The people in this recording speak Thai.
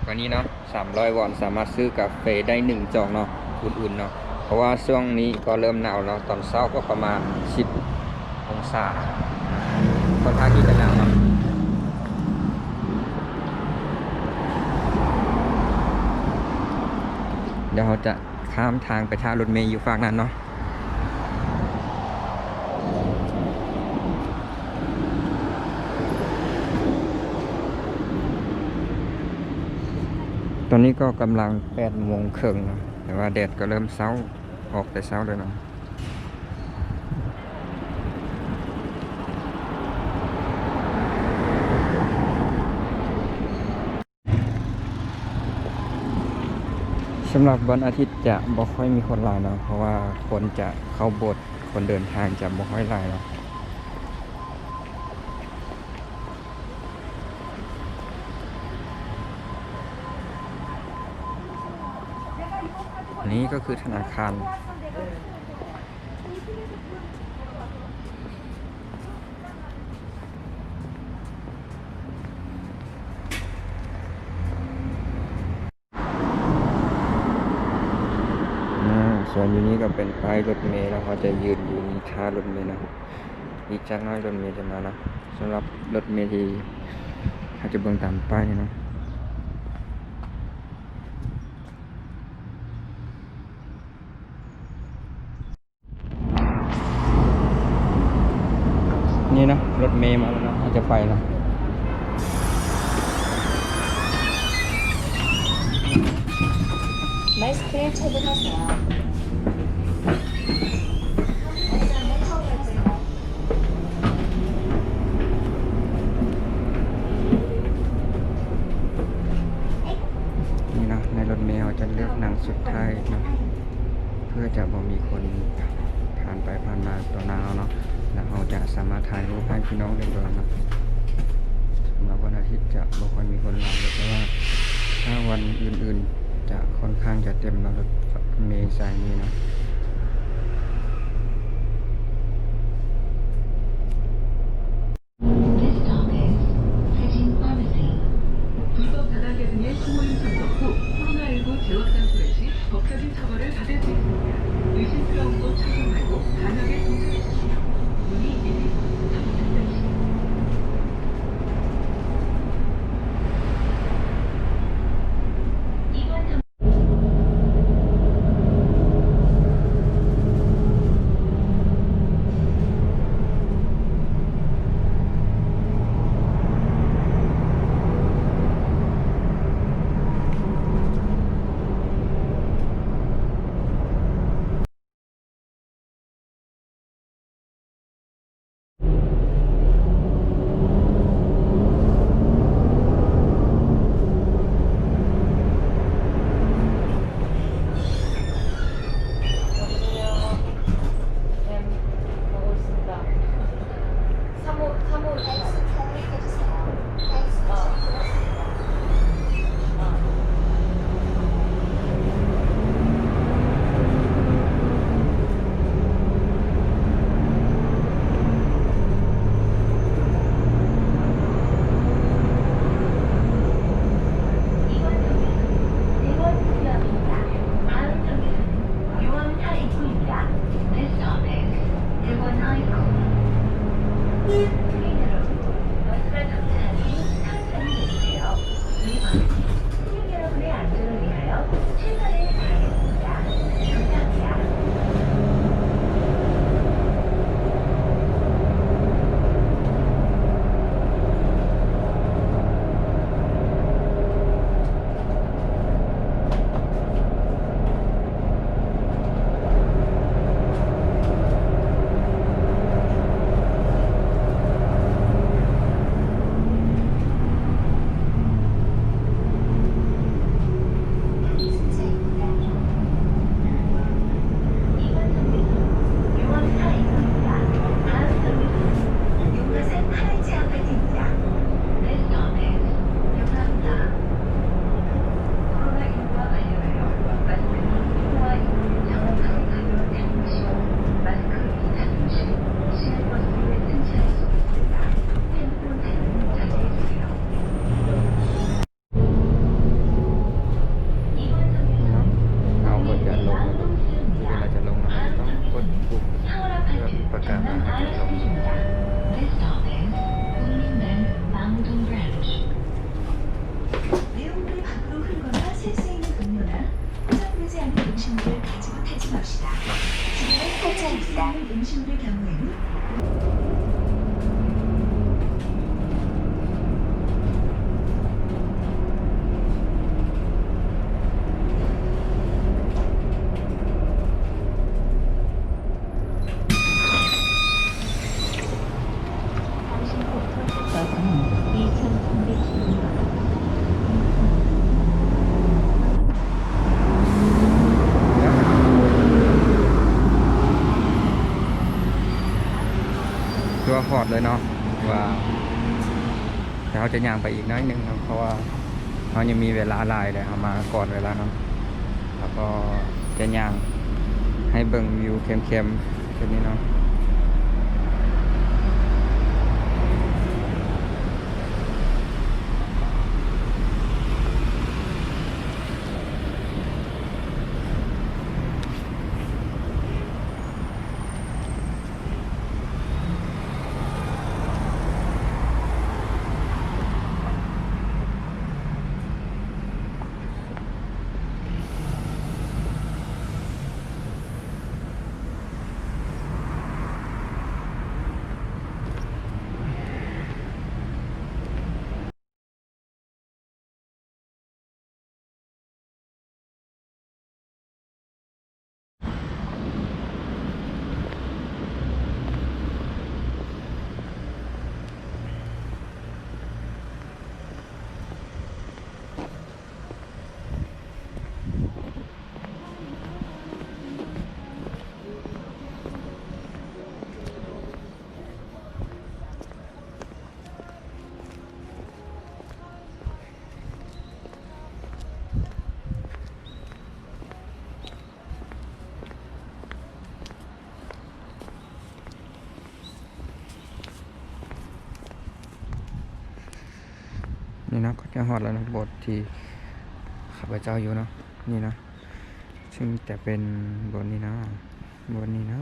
วันนี้เนาะ300 วอนสามารถซื้อกาแฟได้1 จอกเนาะอุ่นๆเนาะเพราะว่าช่วงนี้ก็เริ่มหนาวแล้วตอนเช้าก็ประมาณ10 องศาค่อนข้างที่จะหนาวเนาะเดี๋ยวเราจะข้ามทางไปท่ารถเมล์อยู่ฝั่งนั้นเนาะตอนนี้ก็กำลัง8 โมงครึ่งเนาะแต่ว่าแดดก็เริ่มเช้าออกแต่เช้าเลยเนาะสำหรับวันอาทิตย์จะบ่ค่อยมีคนหลายเนาะเพราะว่าคนจะเข้าโบสถ์คนเดินทางจะบ่ค่อยหลายเนาะอันนี้ก็คือธนาคารส่วนอยู่นี้ก็เป็นป้ายรถเมล์แล้วเขาจะยืนอยู่นี่ท่ารถเมล์นะอีกจักหน้อยรถเมล์จะมานะสำหรับรถเมล์ที่เขาจะเบิ่งตามป้ายนี่เนาะนี่นะรถเมล์มาแล้วนะเขาจะไปแล้ว마스크를 착용하세요. นี่นะในรถเมล์เขาจะเลือกนั่งสุดท้ายเนาะเพื่อจะบ่มีคนผ่านไปผ่านมาตัวหน้าเราเนาะแล้วเราจะสามารถถ่ายรูปให้พี่น้องได้ดูเนาะสำหรับวันอาทิตย์จะบ่ค่อยมีคนหลายเลยแต่ว่าถ้าวันอื่นๆจะค่อนข้างจะเต็มเนาะรถเมล์สายนี้เนาะ 갱신된 경우에는 버스는 2,300km. ตัวหอดเลยเนาะว่าแต่เขาจะย่างไปอีกน้อยหนึงครับเพราะว่าเขายังมีเวลาหลายเลยเอามาก่อนเวลาเนาะแล้วก็จะย่างให้เบิ่งวิวเข้มๆแค่นี้เนาะนี่เนาะก็จะหอดแล้วนะโบสถ์ที่ข้าพเจ้าอยู่เนาะนี่นะซึ่งจะเป็นโบสถ์นี้นะโบสถ์นี้นะ